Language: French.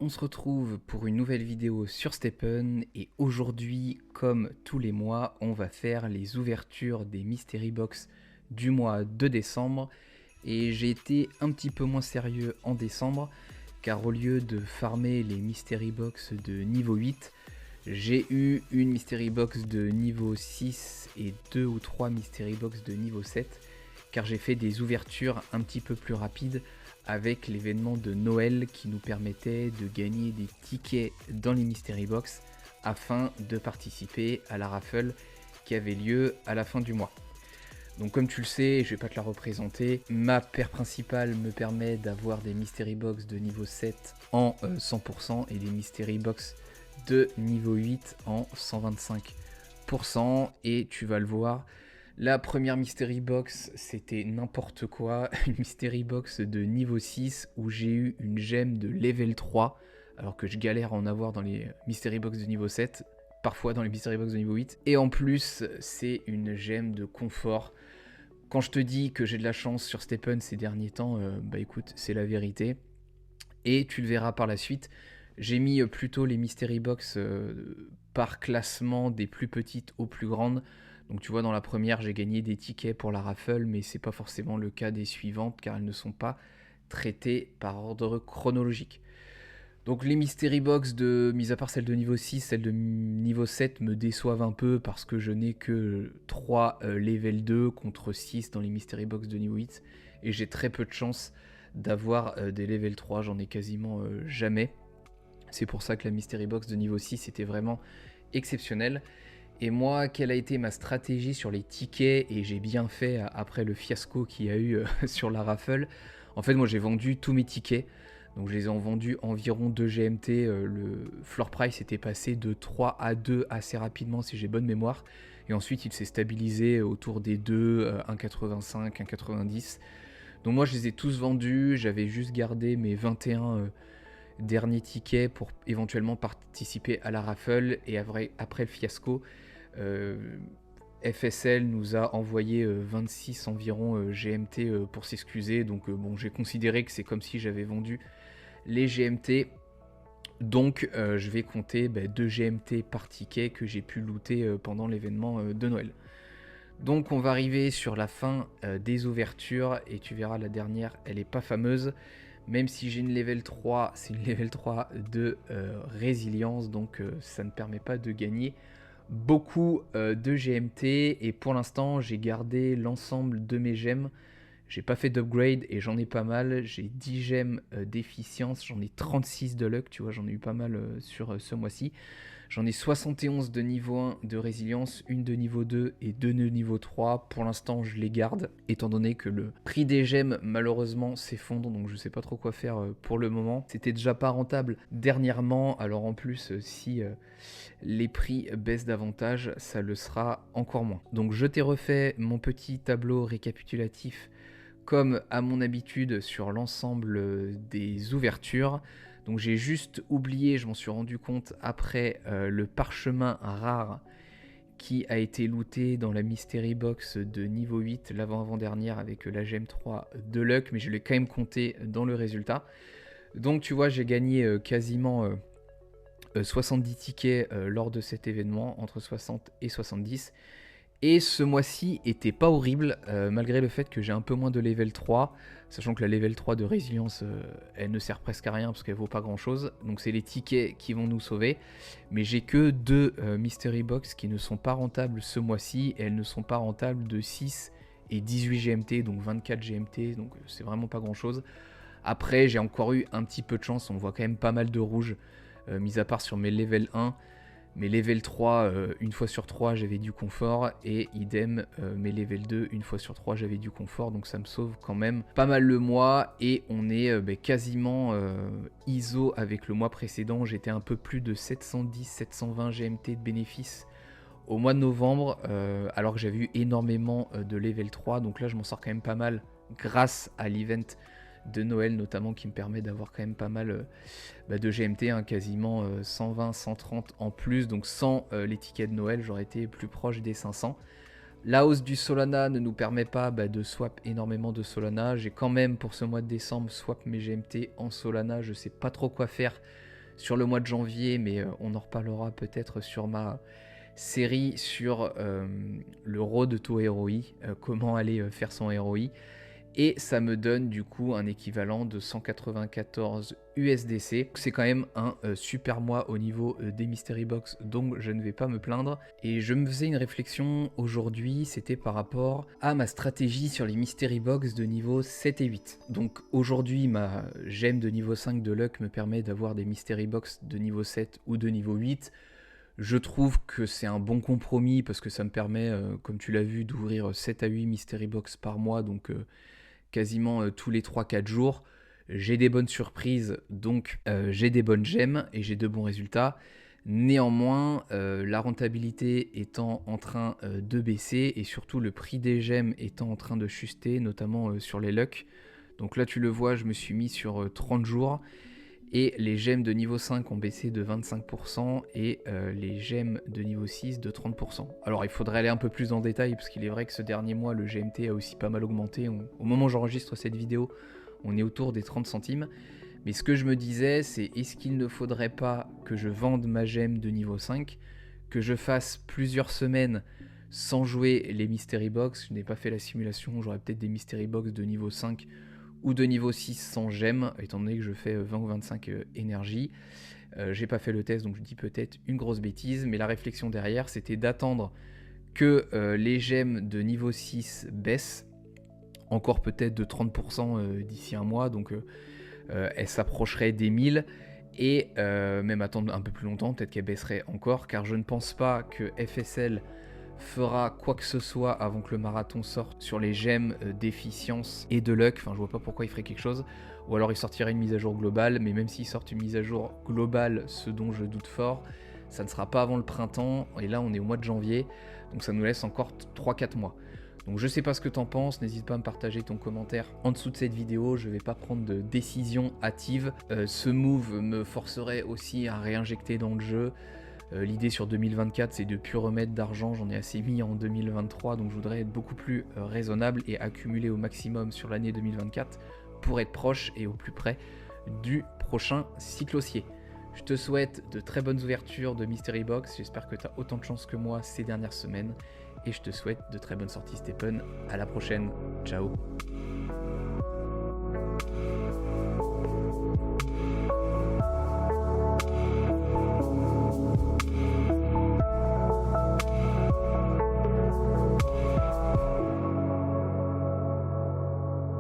on se retrouve pour une nouvelle vidéo sur Stephen et aujourd'hui, comme tous les mois, on va faire les ouvertures des Mystery Box du mois de décembre et j'ai été un petit peu moins sérieux en décembre car au lieu de farmer les Mystery Box de niveau 8, j'ai eu une Mystery Box de niveau 6 et 2 ou 3 Mystery Box de niveau 7 car j'ai fait des ouvertures un petit peu plus rapides avec l'événement de Noël qui nous permettait de gagner des tickets dans les Mystery Box afin de participer à la raffle qui avait lieu à la fin du mois. Donc comme tu le sais, je vais pas te la représenter, ma paire principale me permet d'avoir des Mystery Box de niveau 7 en 100% et des Mystery Box de niveau 8 en 125%, et tu vas le voir, la première Mystery Box c'était n'importe quoi, une Mystery Box de niveau 6 où j'ai eu une gemme de level 3 alors que je galère à en avoir dans les Mystery Box de niveau 7, parfois dans les Mystery Box de niveau 8, et en plus c'est une gemme de confort. Quand je te dis que j'ai de la chance sur Stephen ces derniers temps, bah écoute, c'est la vérité, et tu le verras par la suite. J'ai mis plutôt les Mystery Box par classement des plus petites aux plus grandes. Donc tu vois, dans la première, j'ai gagné des tickets pour la raffle, mais c'est pas forcément le cas des suivantes car elles ne sont pas traitées par ordre chronologique. Donc les Mystery Box, mis à part celle de niveau 6, celle de niveau 7 me déçoivent un peu parce que je n'ai que 3 level 2 contre 6 dans les Mystery Box de niveau 8. Et j'ai très peu de chance d'avoir des level 3, j'en ai quasiment jamais. C'est pour ça que la Mystery Box de niveau 6 était vraiment exceptionnelle. Et moi, quelle a été ma stratégie sur les tickets, et j'ai bien fait après le fiasco qu'il y a eu sur la raffle. En fait, moi j'ai vendu tous mes tickets. Donc je les ai vendus environ 2 GMT, le floor price était passé de 3 à 2 assez rapidement si j'ai bonne mémoire. Et ensuite il s'est stabilisé autour des 2, 1,85, 1,90. Donc moi je les ai tous vendus, j'avais juste gardé mes 21 derniers tickets pour éventuellement participer à la raffle. Et après le fiasco, FSL nous a envoyé 26 environ GMT pour s'excuser. Donc bon, j'ai considéré que c'est comme si j'avais vendu les GMT, donc je vais compter 2 GMT par ticket que j'ai pu looter pendant l'événement de Noël. Donc on va arriver sur la fin des ouvertures et tu verras, la dernière elle est pas fameuse, même si j'ai une level 3, c'est une level 3 de résilience, donc ça ne permet pas de gagner beaucoup de GMT, et pour l'instant j'ai gardé l'ensemble de mes gemmes. J'ai pas fait d'upgrade et j'en ai pas mal. J'ai 10 gemmes d'efficience, j'en ai 36 de luck, tu vois, j'en ai eu pas mal sur ce mois-ci. J'en ai 71 de niveau 1 de résilience, une de niveau 2 et 2 de niveau 3. Pour l'instant, je les garde, étant donné que le prix des gemmes, malheureusement, s'effondre, donc je sais pas trop quoi faire pour le moment. C'était déjà pas rentable dernièrement, alors en plus, si les prix baissent davantage, ça le sera encore moins. Donc je t'ai refait mon petit tableau récapitulatif comme à mon habitude sur l'ensemble des ouvertures. Donc j'ai juste oublié, je m'en suis rendu compte après, le parchemin rare qui a été looté dans la Mystery Box de niveau 8 l'avant-avant-dernière avec la gemme 3 de luck, mais je l'ai quand même compté dans le résultat. Donc tu vois, j'ai gagné quasiment 70 tickets lors de cet événement, entre 60 et 70. Et ce mois-ci était pas horrible, malgré le fait que j'ai un peu moins de level 3, sachant que la level 3 de résilience, elle ne sert presque à rien parce qu'elle vaut pas grand-chose, donc c'est les tickets qui vont nous sauver. Mais j'ai que 2 Mystery Box qui ne sont pas rentables ce mois-ci, et elles ne sont pas rentables de 6 et 18 GMT, donc 24 GMT, donc c'est vraiment pas grand-chose. Après, j'ai encore eu un petit peu de chance, on voit quand même pas mal de rouge, mis à part sur mes level 1. Mes level 3, une fois sur 3, j'avais du confort, et idem, mes level 2, une fois sur 3, j'avais du confort, donc ça me sauve quand même pas mal le mois, et on est quasiment ISO avec le mois précédent. J'étais un peu plus de 710-720 GMT de bénéfices au mois de novembre, alors que j'avais eu énormément de level 3, donc là je m'en sors quand même pas mal grâce à l'event de Noël notamment, qui me permet d'avoir quand même pas mal de GMT, hein, quasiment 120, 130 en plus, donc sans les tickets de Noël j'aurais été plus proche des 500. La hausse du Solana ne nous permet pas de swap énormément de Solana. J'ai quand même pour ce mois de décembre swap mes GMT en Solana, je sais pas trop quoi faire sur le mois de janvier, mais on en reparlera peut-être sur ma série sur le Road to ROI, comment aller faire son ROI. Et ça me donne du coup un équivalent de 194 USDC. C'est quand même un super mois au niveau des Mystery Box, donc je ne vais pas me plaindre. Et je me faisais une réflexion aujourd'hui, c'était par rapport à ma stratégie sur les Mystery Box de niveau 7 et 8. Donc aujourd'hui, ma gemme de niveau 5 de luck me permet d'avoir des Mystery Box de niveau 7 ou de niveau 8. Je trouve que c'est un bon compromis parce que ça me permet, comme tu l'as vu, d'ouvrir 7 à 8 Mystery Box par mois, donc quasiment tous les 3-4 jours. J'ai des bonnes surprises, donc j'ai des bonnes gemmes et j'ai de bons résultats. Néanmoins, la rentabilité étant en train de baisser et surtout le prix des gemmes étant en train de chuter, notamment sur les lucks. Donc là, tu le vois, je me suis mis sur 30 jours et les gemmes de niveau 5 ont baissé de 25% et les gemmes de niveau 6 de 30%. Alors il faudrait aller un peu plus en détail parce qu'il est vrai que ce dernier mois le GMT a aussi pas mal augmenté. Au moment où j'enregistre cette vidéo, on est autour des 30 centimes. Mais ce que je me disais, c'est est-ce qu'il ne faudrait pas que je vende ma gemme de niveau 5, que je fasse plusieurs semaines sans jouer les Mystery Box. Je n'ai pas fait la simulation, j'aurais peut-être des Mystery Box de niveau 5 ou de niveau 6 sans gemme, étant donné que je fais 20 ou 25 énergie. J'ai pas fait le test, donc je dis peut-être une grosse bêtise, mais la réflexion derrière, c'était d'attendre que les gemmes de niveau 6 baissent, encore peut-être de 30% d'ici un mois, donc elles s'approcheraient des 1000, et même attendre un peu plus longtemps, peut-être qu'elles baisseraient encore, car je ne pense pas que FSL fera quoi que ce soit avant que le marathon sorte sur les gemmes d'efficience et de luck. Enfin, je vois pas pourquoi il ferait quelque chose. Ou alors il sortirait une mise à jour globale, mais même s'il sort une mise à jour globale, ce dont je doute fort, ça ne sera pas avant le printemps, et là on est au mois de janvier, donc ça nous laisse encore 3-4 mois. Donc je sais pas ce que t'en penses, n'hésite pas à me partager ton commentaire en dessous de cette vidéo, je vais pas prendre de décision hâtive. Ce move me forcerait aussi à réinjecter dans le jeu. L'idée sur 2024, c'est de plus remettre d'argent, j'en ai assez mis en 2023, donc je voudrais être beaucoup plus raisonnable et accumuler au maximum sur l'année 2024 pour être proche et au plus près du prochain cycle haussier. Je te souhaite de très bonnes ouvertures de Mystery Box, j'espère que tu as autant de chance que moi ces dernières semaines, et je te souhaite de très bonnes sorties Stephen, à la prochaine, ciao.